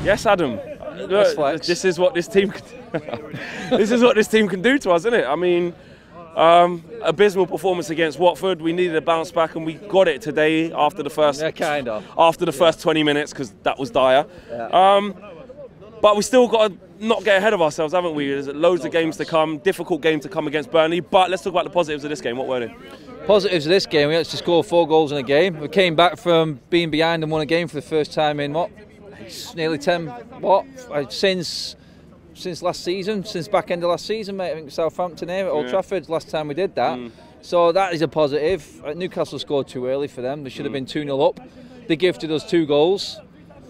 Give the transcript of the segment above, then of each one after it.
Yes, Adam. Look, this is what this team. This is what this team can do to us, isn't it? I mean, abysmal performance against Watford. We needed a bounce back, and we got it today after the first. Yeah, kind of. After the first 20 minutes, because that was dire. Yeah. But we still got to not get ahead of ourselves, haven't we? There's loads of games to come, difficult game to come against Burnley. But let's talk about the positives of this game. What were they? Positives of this game, we had to score 4 goals in a game. We came back from being behind and won a game for the first time in what? It's nearly 10. Since last season, since back end of last season, mate. I think Southampton here at Old Trafford. Last time we did that. So that is a positive. Newcastle scored too early for them. They should have been 2-0 up. They gifted us 2 goals.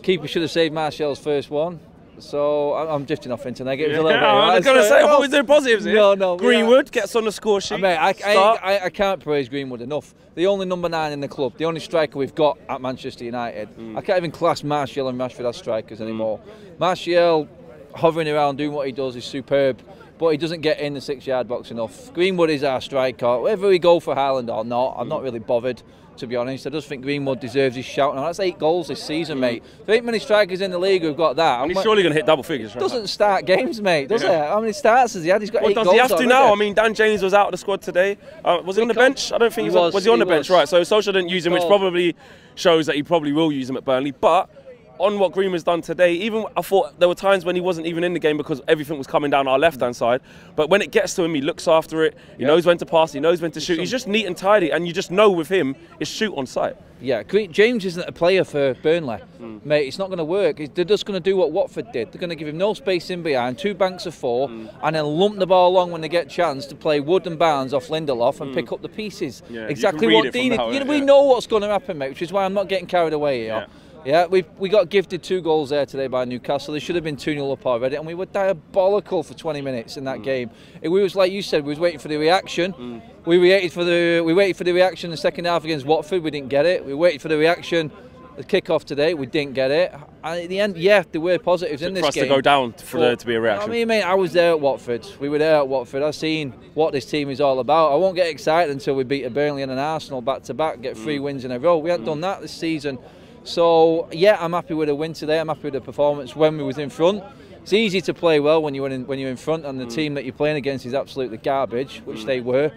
Keeper should have saved Martial's first one. So I'm drifting off into negatives a little bit. I was going to say, what was the positives here? No. Greenwood gets on the score sheet. Mate, I can't praise Greenwood enough. The only number 9 in the club, the only striker we've got at Manchester United. I can't even class Martial and Rashford as strikers anymore. Martial, hovering around doing what he does, is superb, but he doesn't get in the 6-yard box enough. Greenwood is our striker. Whether we go for Haaland or not, I'm not really bothered, to be honest. I just think Greenwood deserves his shout. Now, that's 8 goals this season, mate. There ain't many strikers in the league who've got that. And he's surely going to hit double figures, right? Doesn't start games, mate, does he? How many starts has he had? He's got 8 goals. Does he have to now? I mean, Dan James was out of the squad today. Was he on the bench? I don't think he was. Was he on the bench? Right, so Solskjaer didn't use him, which probably shows that he probably will use him at Burnley. But on what Greenwood's done today, even I thought there were times when he wasn't even in the game because everything was coming down our left-hand side. But when it gets to him, he looks after it. He knows when to pass. He knows when to shoot. He's just neat and tidy, and you just know with him, it's shoot on sight. Yeah, James isn't a player for Burnley, mate. It's not going to work. They're just going to do what Watford did. They're going to give him no space in behind, 2 banks of 4, and then lump the ball along when they get a chance to play Wood and Barnes off Lindelof and pick up the pieces. Yeah, exactly what Dean. We know what's going to happen, mate. Which is why I'm not getting carried away here. Yeah, we got gifted 2 goals there today by Newcastle. They should have been 2-0 up already, and we were diabolical for 20 minutes in that game. We was, like you said, we was waiting for the reaction. We waited for the reaction in the second half against Watford. We didn't get it. We waited for the reaction, the kick-off today. We didn't get it. And at the end, yeah, there were positives in this game. For us to go down for there to be a reaction. I mean, mate, I was there at Watford. We were there at Watford. I've seen what this team is all about. I won't get excited until we beat a Burnley and an Arsenal back-to-back, get 3 wins in a row. We haven't done that this season. So yeah, I'm happy with the win today. I'm happy with the performance when we was in front. It's easy to play well when you're in front, and the team that you're playing against is absolutely garbage, which they were.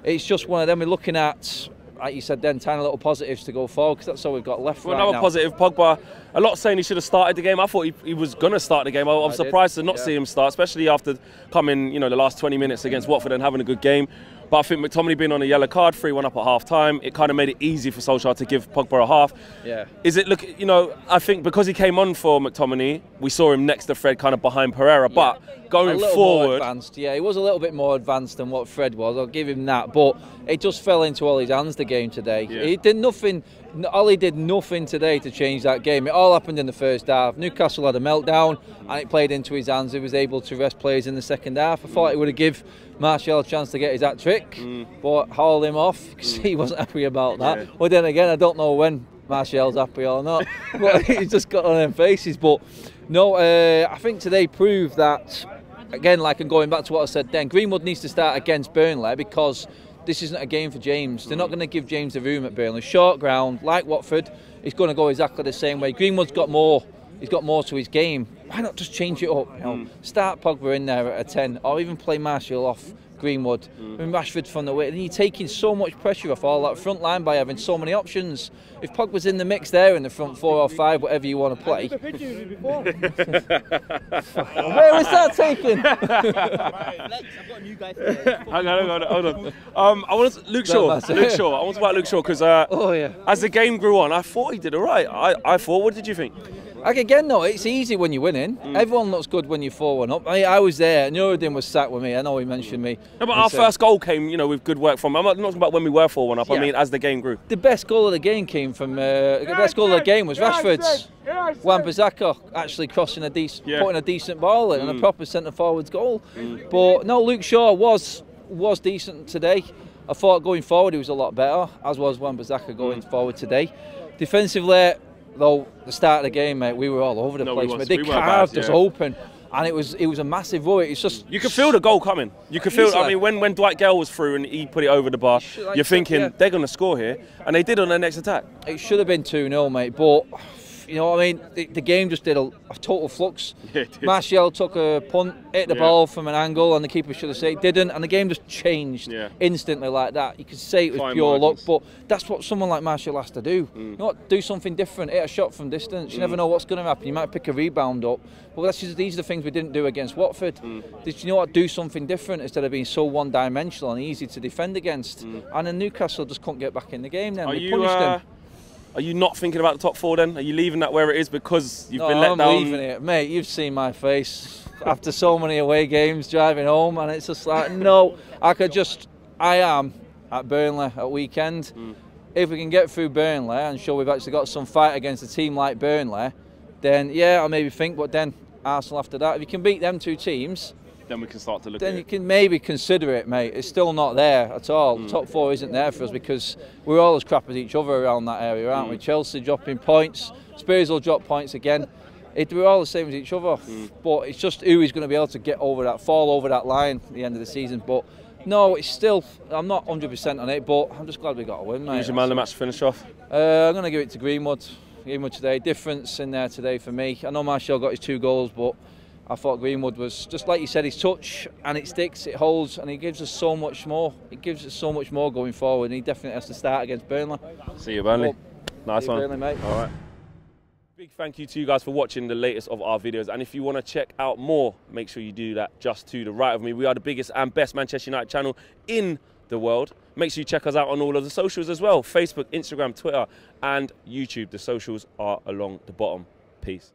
It's just one of them. We're looking at, like you said, then tiny little positives to go forward, because that's all we've got left. Well, right another positive, Pogba. A lot saying he should have started the game. I thought he was going to start the game. I was surprised to not see him start, especially after coming, the last 20 minutes against Watford and having a good game. But I think McTominay being on a yellow card, 3-1 up at half-time, it kind of made it easy for Solskjaer to give Pogba a half. Yeah. I think because he came on for McTominay, we saw him next to Fred, kind of behind Pereira. Yeah. But going forward, more advanced. Yeah, he was a little bit more advanced than what Fred was. I'll give him that. But it just fell into Ollie's hands, the game today. Yeah. He did nothing. Ollie did nothing today to change that game. It all happened in the first half. Newcastle had a meltdown, and it played into his hands. He was able to rest players in the second half. I thought it would have given Martial a chance to get his hat-trick, but hauled him off because he wasn't happy about that. Yeah. Well, then again, I don't know when Martial's happy or not, but he's just got on them faces. But no, I think today proved that, again, like I'm going back to what I said then, Greenwood needs to start against Burnley, because this isn't a game for James. They're not going to give James the room at Burnley. Short ground, like Watford, it's going to go exactly the same way. Greenwood's got more. He's got more to his game. Why not just change it up? Start Pogba in there at a 10, or even play Martial off Greenwood. And Rashford from the way. And you're taking so much pressure off all that front line by having so many options. If Pogba's in the mix there in the front 4 or 5, whatever you want to play. Where was that taken? I've got a new guy for you. Hang on, hold on. I want Luke Shaw. I want to talk about Luke Shaw because as the game grew on, I thought he did all right. I thought. What did you think? Again, no, it's easy when you're winning. Everyone looks good when you're 4-1 up. I was there. Nuruddin was sat with me. I know he mentioned me. No, but our first goal came, with good work from. I'm not talking about when we were 4-1 up. Yeah. I mean, as the game grew. The best goal of the game came from. The best goal of the game was Rashford's. Wan-Bissaka actually crossing putting a decent ball in, and a proper centre forwards goal. But no, Luke Shaw was decent today. I thought going forward he was a lot better, as was Wan-Bissaka going forward today. Defensively, though, the start of the game, mate, we were all over the place. They carved us open, and it was a massive worry. It's just you could feel the goal coming. You could feel. I mean, when Dwight Gale was through and he put it over the bar, you're thinking they're going to score here, and they did on their next attack. It should have been 2-0, mate, but You know what I mean? The game just did a total flux. Yeah, it did. Martial took a punt, hit the ball from an angle, and the keeper should have said it didn't, and the game just changed instantly like that. You could say it was pure luck, but that's what someone like Martial has to do. You know what? Do something different. Hit a shot from distance. You never know what's going to happen. You might pick a rebound up. But these are the things we didn't do against Watford. Did you know what? Do something different instead of being so one-dimensional and easy to defend against. And then Newcastle just couldn't get back in the game. Then they punished them. Are you not thinking about the top 4 then? Are you leaving that where it is because you've been let down? I'm leaving it, mate. You've seen my face after so many away games driving home, and it's just like, no, I am at Burnley at weekend. If we can get through Burnley and show we've actually got some fight against a team like Burnley, then yeah, I'll maybe think, but then Arsenal after that. If you can beat them 2 teams, then we can start to look then at it. You can maybe consider it, mate. It's still not there at all. The top 4 isn't there for us because we're all as crap as each other around that area, aren't we? Chelsea dropping points, Spurs will drop points again. We're all the same as each other, but it's just who is going to be able to get over that, fall over that line at the end of the season. But no, it's still, I'm not 100% on it, but I'm just glad we got a win, mate. Who's your man of the match to finish off? I'm going to give it to Greenwood. Greenwood today, difference in there today for me. I know Martial got his 2 goals, but I thought Greenwood was, just like you said, his touch, and it sticks, it holds, and he gives us so much more. It gives us so much more going forward, and he definitely has to start against Burnley. See you, Burnley. Nice one. Burnley, mate. All right. Big thank you to you guys for watching the latest of our videos, and if you want to check out more, make sure you do that just to the right of me. We are the biggest and best Manchester United channel in the world. Make sure you check us out on all of the socials as well: Facebook, Instagram, Twitter, and YouTube. The socials are along the bottom. Peace.